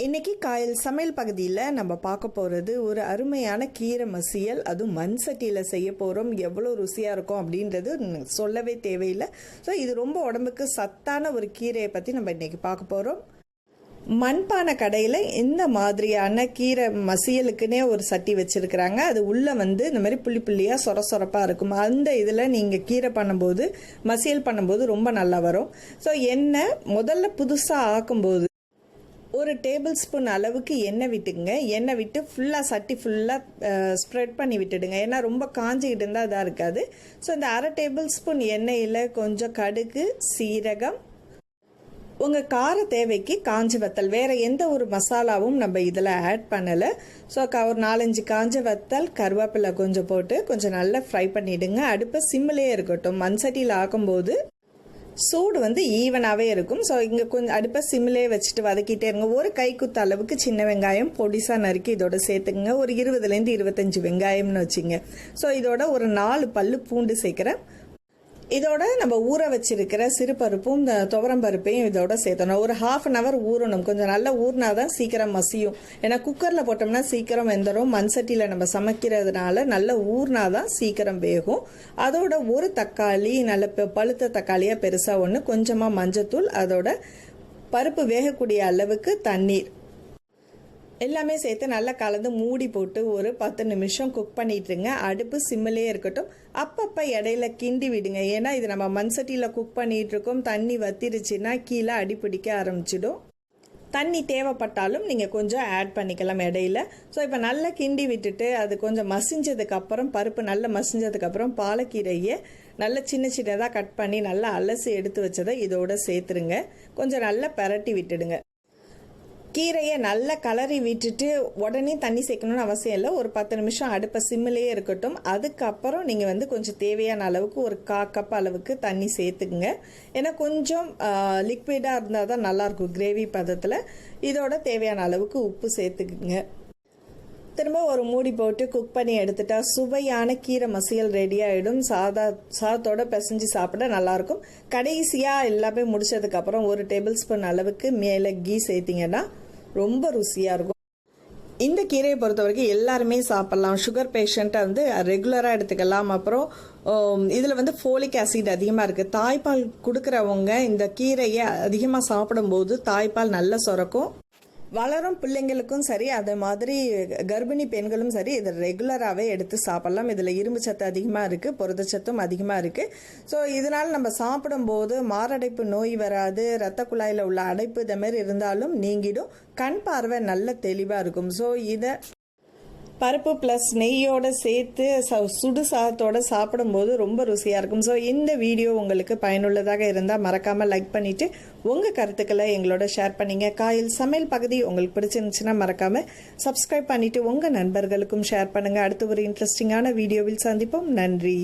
இன்னைக்கு காயல் சமையல் பகுதியில் நம்ம பார்க்க போகிறது ஒரு அருமையான கீரை மசியல். அதுவும் மண் சட்டியில் செய்ய போகிறோம். எவ்வளோ ருசியாக இருக்கும் அப்படின்றது சொல்லவே தேவையில்லை. ஸோ இது ரொம்ப உடம்புக்கு சத்தான ஒரு கீரையை பற்றி நம்ம இன்றைக்கி பார்க்க போகிறோம். மண்பானை கடையில் இந்த மாதிரியான கீரை மசியலுக்குன்னே ஒரு சட்டி வச்சுருக்கிறாங்க. அது உள்ளே இந்த மாதிரி புள்ளி புள்ளியாக சொரப்பாக இருக்கும். அந்த இதில் நீங்கள் கீரை பண்ணும்போது மசியல் பண்ணும்போது ரொம்ப நல்லா வரும். ஸோ எண்ணெய் முதல்ல புதுசாக ஆக்கும்போது ஒரு டேபிள் ஸ்பூன் அளவுக்கு எண்ணெய் விட்டுக்குங்க. எண்ணெய் விட்டு ஃபுல்லாக சட்டி ஃபுல்லாக ஸ்ப்ரெட் பண்ணி விட்டுடுங்க. ஏன்னா ரொம்ப காஞ்சிக்கிட்டு இருந்தால் இதாக இருக்காது. ஸோ இந்த அரை டேபிள் ஸ்பூன் எண்ணெயில் கொஞ்சம் கடுகு, சீரகம், உங்கள் கார தேவைக்கு காஞ்ச வத்தல், வேறு எந்த ஒரு மசாலாவும் நம்ம இதில் ஆட் பண்ணலை. ஸோ ஒரு 4-5 காஞ்ச வத்தல், கருவேப்பிலை கொஞ்சம் போட்டு கொஞ்சம் நல்லா ஃப்ரை பண்ணிவிடுங்க. அடுப்பை சிம்மிலே இருக்கட்டும். மண் சட்டியில் ஆக்கும்போது சூடு ஈவனாகவே இருக்கும். ஸோ இங்கே கொஞ்சம் அடுப்பை சிம்மிலே வச்சுட்டு வதக்கிட்டே இருங்க. ஒரு கைக்குத்த அளவுக்கு சின்ன வெங்காயம் பொடிசாக நறுக்கி இதோட சேர்த்துக்குங்க. ஒரு 20-25 வெங்காயம்னு வச்சுங்க. ஸோ இதோட ஒரு 4 பல்லு பூண்டு சேர்க்குறேன். இதோட நம்ம ஊற வச்சிருக்கிற சிறுபருப்பும் இந்த துவரம் பருப்பையும் இதோட சேர்த்தணும். ஒரு 1/2 hour ஊறணும். கொஞ்சம் நல்லா ஊறினாதான் சீக்கிரம் மசியும். ஏன்னா குக்கரில் போட்டோம்னா சீக்கிரம் வெந்துடும். மண் சட்டியில் நம்ம சமைக்கிறதுனால நல்லா ஊறினாதான் சீக்கிரம் வேகும். அதோட ஒரு தக்காளி, நல்ல பழுத்த தக்காளியாக பெருசாக ஒன்று, கொஞ்சமாக மஞ்சத்தூள், அதோட பருப்பு வேகக்கூடிய அளவுக்கு தண்ணீர் எல்லாமே சேர்த்து நல்லா கலந்து மூடி போட்டு ஒரு 10 நிமிஷம் குக் பண்ணிட்டுருங்க. அடுப்பு சிம்மிலே இருக்கட்டும். அப்பப்போ இடையில கிண்டி விடுங்க. ஏன்னா இது நம்ம மண் சட்டியில் குக் பண்ணிட்டு இருக்கோம். தண்ணி வத்திருச்சுன்னா கீழே அடிப்பிடிக்க ஆரம்பிச்சிடும். தண்ணி தேவைப்பட்டாலும் நீங்கள் கொஞ்சம் ஆட் பண்ணிக்கலாம் இடையில. ஸோ இப்போ நல்லா கிண்டி விட்டுட்டு அது கொஞ்சம் மசிஞ்சதுக்கப்புறம், பருப்பு நல்லா மசிஞ்சதுக்கப்புறம் பாலக்கீரையை நல்லா சின்ன சின்னதாக கட் பண்ணி நல்லா அலசி எடுத்து வச்சதை இதோட சேர்த்துருங்க. கொஞ்சம் நல்லா பரட்டி விட்டுடுங்க. கீரையை நல்லா கலரி விட்டுட்டு உடனே தண்ணி சேர்க்கணும்னு அவசியம் இல்லை. ஒரு 10 நிமிஷம் அடுப்பை சிம்மிலேயே இருக்கட்டும். அதுக்கப்புறம் நீங்கள் கொஞ்சம் தேவையான அளவுக்கு ஒரு 1/4 கப் அளவுக்கு தண்ணி சேர்த்துக்குங்க. ஏன்னா கொஞ்சம் லிக்விடாக இருந்தால் தான் நல்லாயிருக்கும் கிரேவி பதத்தில். இதோட தேவையான அளவுக்கு உப்பு சேர்த்துக்குங்க. திரும்ப ஒரு மூடி போட்டு குக் பண்ணி எடுத்துட்டா சுவையான கீரை மசியல் ரெடி ஆகிடும். சாதத்தோட பிசைஞ்சு சாப்பிட நல்லாயிருக்கும். கடைசியாக எல்லாமே முடிச்சதுக்கப்புறம் ஒரு டேபிள் ஸ்பூன் அளவுக்கு மேலே கீ சேர்த்திங்கன்னா ரொம்ப ருசியாக இருக்கும். இந்த கீரையை பொறுத்த வரைக்கும் எல்லாருமே சாப்பிட்லாம். சுகர் பேஷண்ட்டை ரெகுலராக எடுத்துக்கலாம். அப்புறம் இதில் ஃபோலிக் ஆசிட் அதிகமாக இருக்குது. தாய்ப்பால் கொடுக்குறவங்க இந்த கீரையை அதிகமாக சாப்பிடும்போது தாய்ப்பால் நல்லா சுரக்கும். வளரும் பிள்ளைங்களுக்கும் சரி, அதே மாதிரி கர்ப்பிணி பெண்களும் சரி, இதை ரெகுலராகவே எடுத்து சாப்பிட்லாம். இதில் இரும்பு சத்து அதிகமாக இருக்குது, புரதச்சத்தும் அதிகமாக இருக்குது. ஸோ இதனால் நம்ம சாப்பிடும்போது மாரடைப்பு நோய் வராது. இரத்த குழாயில் உள்ள அடைப்பு இந்த மாதிரி இருந்தாலும் நீங்கிடும். கண் பார்வை நல்ல தெளிவாக இருக்கும். ஸோ இதை பருப்பு ப்ளஸ் நெய்யோடு சேர்த்து சுடு சாதத்தோடு சாப்பிடும்போது ரொம்ப ருசியாக இருக்கும். ஸோ இந்த வீடியோ உங்களுக்கு பயனுள்ளதாக இருந்தால் மறக்காமல் லைக் பண்ணிவிட்டு உங்கள் கருத்துக்களை எங்களோட ஷேர் பண்ணிங்க. காயல் சமையல் பகுதி உங்களுக்கு பிடிச்சிருந்துச்சுன்னா மறக்காமல் சப்ஸ்கிரைப் பண்ணிவிட்டு உங்கள் நண்பர்களுக்கும் ஷேர் பண்ணுங்கள். அடுத்து ஒரு இன்ட்ரெஸ்டிங்கான வீடியோவில் சந்திப்போம். நன்றி.